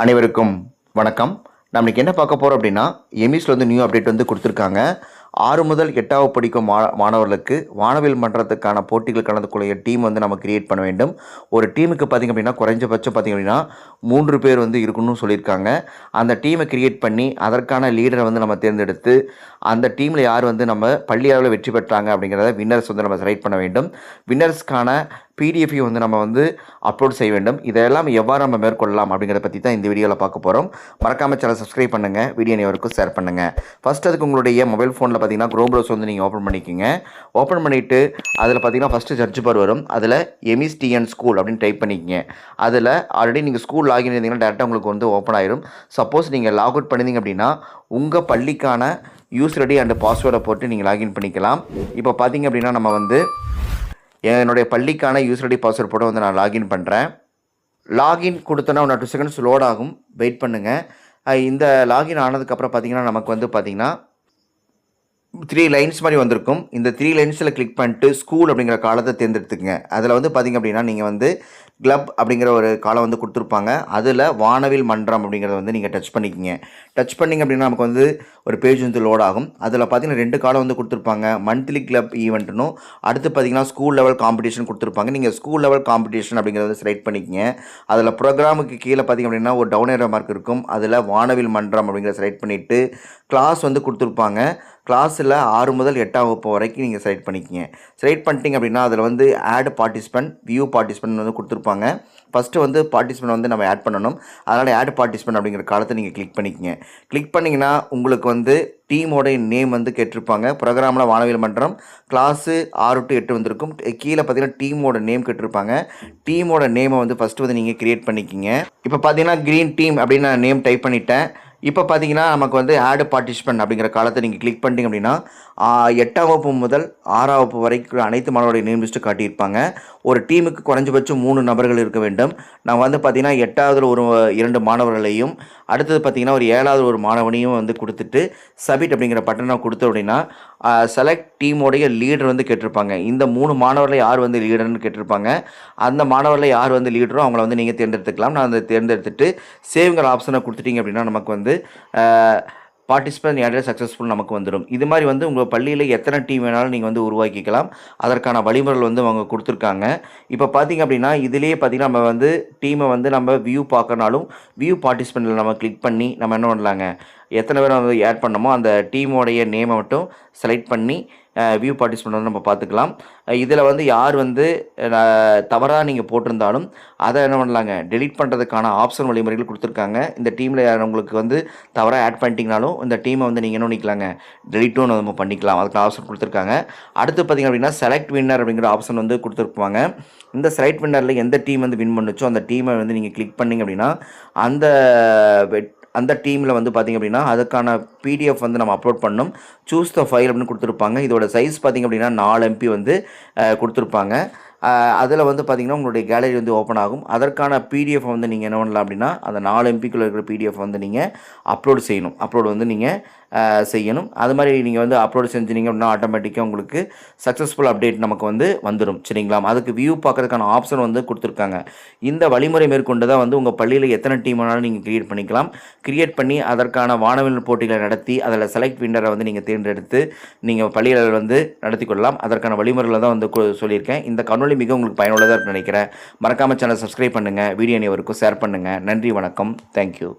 அனைவருக்கும் வணக்கம். நம்ம இன்னைக்கு என்ன பார்க்க போகிறோம் அப்படின்னா, எமிஸில் வந்து நியூ அப்டேட் வந்து கொடுத்துருக்காங்க. 6 முதல் 8வது படிக்கும் மாணவர்களுக்கு வானவில் மன்றத்துக்கான போட்டிகள் கலந்துக்கூடிய டீம் வந்து நம்ம கிரியேட் பண்ண வேண்டும். ஒரு டீமுக்கு பார்த்திங்க அப்படின்னா குறைஞ்சபட்சம் பார்த்திங்க அப்படின்னா 3 பேர் வந்து இருக்கணும்னு சொல்லியிருக்காங்க. அந்த டீமை கிரியேட் பண்ணி அதற்கான லீடரை வந்து நம்ம தேர்ந்தெடுத்து அந்த டீமில் யார் வந்து நம்ம பள்ளி அளவில் வெற்றி பெற்றாங்க அப்படிங்கிறத வின்னர்ஸ் வந்து நம்ம செலக்ட் பண்ண வேண்டும். வின்னர்ஸ்க்கான பிடிஎஃபையும் வந்து நம்ம வந்து அப்லோட் செய்ய வேண்டும். இதெல்லாம் எவ்வாறு நம்ம மேற்கொள்ளலாம் அப்படிங்கிறத பற்றி தான் இந்த வீடியோவில் பார்க்க போகிறோம். மறக்காமல் சேனல் சப்ஸ்கிரைப் பண்ணுங்கள், வீடியோ அனைவருக்கும் ஷேர் பண்ணுங்கள். ஃபஸ்ட் அதுக்கு உங்களுடைய மொபைல் ஃபோனில் பார்த்தீங்கன்னா க்ரோம் ப்ரௌசர் வந்து நீங்கள் ஓப்பன் பண்ணிக்கோங்க. ஓப்பன் பண்ணிவிட்டு அதில் பார்த்தீங்கன்னா ஃபஸ்ட்டு சர்ச் பார் வரும். அதில் எமிஸ் டிஎன் ஸ்கூல் அப்படின்னு டைப் பண்ணிக்கோங்க. அதில் ஆல்ரெடி நீங்கள் ஸ்கூல் லாகின் இருந்தீங்கன்னா டேரெக்டாக உங்களுக்கு வந்து ஓப்பன் ஆயிரும். சப்போஸ் நீங்கள் லாக் அவுட் பண்ணிங்க அப்படின்னா உங்கள் பள்ளிக்கான யூசர் ஐடி அண்ட் பாஸ்வேர்டை போட்டு நீங்கள் லாகின் பண்ணிக்கலாம். இப்போ பார்த்தீங்க அப்படின்னா நம்ம வந்து என்னுடைய பள்ளிக்கான யூசர் ஐடி பாஸ்வேர்ட் போட்டு வந்து நான் லாகின் பண்ணுறேன். லாகின் கொடுத்தோன்னா 2 செகண்ட்ஸ் லோட் ஆகும், வெயிட் பண்ணுங்கள். இந்த லாகின் ஆனதுக்கப்புறம் பார்த்தீங்கன்னா நமக்கு வந்து பார்த்தீங்கன்னா 3 லைன்ஸ் மாதிரி வந்திருக்கும். இந்த 3 லைன்ஸில் கிளிக் பண்ணிட்டு ஸ்கூல் அப்படிங்கிற காலத்தை தேர்ந்தெடுத்துக்கங்க. அதில் வந்து பார்த்திங்க அப்படின்னா நீங்கள் வந்து கிளப் அப்படிங்கிற ஒரு காலம் வந்து கொடுத்துருப்பாங்க. அதில் வானவில் மன்றம் அப்படிங்கிறத வந்து நீங்கள் டச் பண்ணிக்கிங்க. டச் பண்ணிங்க அப்படின்னா நமக்கு வந்து ஒரு பேஜ் வந்து லோட் ஆகும். அதில் பார்த்தீங்கன்னா 2 காலம் வந்து கொடுத்துருப்பாங்க. மந்த்லி கிளப் ஈவெண்ட்னும் அடுத்து பார்த்தீங்கன்னா ஸ்கூல் லெவல் காம்படிஷன் கொடுத்துருப்பாங்க. நீங்கள் ஸ்கூல் லெவல் காம்படிஷன் அப்படிங்கிறத வந்து செலக்ட் பண்ணிக்கிங்க. அதில் ப்ரோக்ராமுக்கு கீழே பார்த்திங்க அப்படின்னா ஒரு டவுன் ஏரோ மார்க் இருக்கும். அதில் வானவில் மன்றம் அப்படிங்கிறத செலக்ட் பண்ணிவிட்டு கிளாஸ் வந்து கொடுத்துருப்பாங்க. கிளாஸில் 6 முதல் 8ஆம் வகுப்பு வரைக்கும் நீங்கள் செலக்ட் பண்ணிக்கிங்க. செலக்ட் பண்ணிட்டீங்க அப்படின்னா அதில் வந்து ஆட் பார்ட்டிசிபென்ட், வியூ பார்ட்டிசிபென்ட் வந்து கொடுத்துருப்பாங்க. ஃபஸ்ட்டு வந்து பார்ட்டிசிபென்ட் வந்து நம்ம ஆட் பண்ணணும். அதனால் ஆட் பார்ட்டிசிபென்ட் அப்படிங்கிற காலத்தை நீங்கள் கிளிக் பண்ணிக்கிங்க. கிளிக் பண்ணிங்கன்னா உங்களுக்கு வந்து டீமோடைய நேம் வந்து கேட்டிருப்பாங்க. ப்ரோக்ராமில் வானவில் மன்றம் கிளாஸு 6 to 8 வந்திருக்கும். கீழே பார்த்தீங்கன்னா டீமோட நேம் கேட்டிருப்பாங்க. டீமோட நேமை வந்து ஃபஸ்ட்டு வந்து நீங்கள் க்ரியேட் பண்ணிக்கிங்க. இப்போ பார்த்தீங்கன்னா க்ரீன் டீம் அப்படின்னு நான் நேம் டைப் பண்ணிட்டேன். இப்போ பார்த்தீங்கன்னா நமக்கு வந்து ஆட் பார்ட்டிசிபென்ட் அப்படிங்கிற காலத்தை நீங்கள் கிளிக் பண்ணிட்டீங்க அப்படின்னா 8ஆம் வகுப்பு முதல் 6ஆம் வகுப்பு வரைக்கும் அனைத்து மாணவருடைய நேம் லிஸ்ட்டு காட்டியிருப்பாங்க. ஒரு டீமுக்கு குறைஞ்சபட்சம் 3 நபர்கள் இருக்க வேண்டும். நான் வந்து பார்த்தீங்கன்னா 8ஆவதில் ஒரு 2 மாணவர்களையும் அடுத்தது பார்த்தீங்கன்னா ஒரு 7ஆவது ஒரு மாணவனையும் வந்து கொடுத்துட்டு சப்மிட் அப்படிங்கிற பட்டனை கொடுத்தோம் அப்படின்னா செலக்ட் டீமோடைய லீடர் வந்து கேட்டிருப்பாங்க. இந்த 3 மாணவரில் யார் வந்து லீடர்னு கேட்டிருப்பாங்க. அந்த மாணவரில் யார் வந்து லீடரோ அவங்கள வந்து நீங்கள் தேர்ந்தெடுத்துக்கலாம். நான் அதை தேர்ந்தெடுத்துட்டு சேவ்ங்கிற ஆப்ஷனை கொடுத்துட்டீங்க அப்படின்னா நமக்கு வந்து பார்ட்டிசிபென்ட் ஆடட் சக்ஸஸ்ஃபுல் நமக்கு வந்துடும். இது மாதிரி வந்து உங்கள் பள்ளியில் எத்தனை டீம் வேணாலும் நீங்கள் வந்து உருவாக்கிக்கலாம். அதற்கான வழிமுறைகள் வந்து அவங்க கொடுத்துருக்காங்க. இப்போ பார்த்திங்க அப்படின்னா இதிலேயே பார்த்திங்கன்னா நம்ம வந்து டீமை வந்து நம்ம வியூ பார்க்கறனாலும் வியூ பார்ட்டிசிபென்ட்டில் நம்ம கிளிக் பண்ணி நம்ம என்ன பண்ணலாங்க, எத்தனை பேர் வந்து ஆட் பண்ணமோ அந்த டீமோடைய நேமை மட்டும் செலக்ட் பண்ணி வியூ பார்ட்டிசிபென்ட் வந்து நம்ம பார்த்துக்கலாம். இதில் வந்து யார் வந்து தவறாக நீங்கள் போட்டிருந்தாலும் அதை என்ன பண்ணலாங்க, டெலீட் பண்ணுறதுக்கான ஆப்ஷன் வழிமுறைகள் கொடுத்துருக்காங்க. இந்த டீமில் உங்களுக்கு வந்து தவறாக ஆட் பண்ணிட்டீங்கனாலும் இந்த டீமை வந்து நீங்கள் என்ன பண்ணிக்கலாங்க, டெலீட்டும் நம்ம பண்ணிக்கலாம். அதுக்கு ஆப்ஷன் கொடுத்துருக்காங்க. அடுத்து பார்த்திங்க அப்படின்னா செலக்ட் வின்னர் அப்படிங்கிற ஆப்ஷன் வந்து கொடுத்துருப்பாங்க. இந்த செலக்ட் வின்னரில் எந்த டீம் வந்து வின் பண்ணுச்சோ அந்த டீமை வந்து நீங்கள் கிளிக் பண்ணிங்க அப்படின்னா அந்த டீமில் வந்து பார்த்திங்க அப்படின்னா அதுக்கான பிடிஎஃப் வந்து நம்ம அப்லோட் பண்ணணும். சூஸ் த ஃபைல் அப்படின்னு கொடுத்துருப்பாங்க. இதோட சைஸ் பார்த்திங்க அப்படின்னா 4 MB வந்து கொடுத்துருப்பாங்க. அதில் வந்து பார்த்திங்கன்னா உங்களுடைய கேலரி வந்து ஓப்பன் ஆகும். அதற்கான பிடிஎஃப் வந்து நீங்கள் என்ன பண்ணலாம் அப்படின்னா அந்த 4 MBக்குள்ளே இருக்கிற பிடிஎஃப் வந்து நீங்கள் அப்லோட் செய்யணும். அப்லோட் வந்து நீங்கள் செய்யணும். அது மாதிரி நீங்கள் வந்து அப்லோட் செஞ்சீங்க அப்படின்னா ஆட்டோமேட்டிக்காக உங்களுக்கு சக்ஸஸ்ஃபுல் அப்டேட் நமக்கு வந்து வந்துடும். சரிங்களா? அதுக்கு வியூ பார்க்குறதுக்கான ஆப்ஷன் வந்து கொடுத்துருக்காங்க. இந்த வழிமுறை மேற்கொண்டு தான் வந்து உங்கள் பள்ளியில் எத்தனை டீம் வேணாலும் நீங்கள் கிரியேட் பண்ணிக்கலாம். கிரியேட் பண்ணி அதற்கான வானவில் போட்டிகளை நடத்தி அதில் செலக்ட் வின்னரை வந்து நீங்கள் தேர்ந்தெடுத்து நீங்கள் பள்ளியில் வந்து நடத்தி கொள்ளலாம். அதற்கான வழிமுறைகளை தான் வந்து சொல்லியிருக்கேன். இந்த காணொளி மிக உங்களுக்கு பயனுள்ளதாக இருக்குன்னு நினைக்கிறேன். மறக்காமல் சேனல் சப்ஸ்கிரைப் பண்ணுங்கள், வீடியோ அனைவருக்கும் ஷேர் பண்ணுங்கள். நன்றி, வணக்கம், தேங்க்யூ.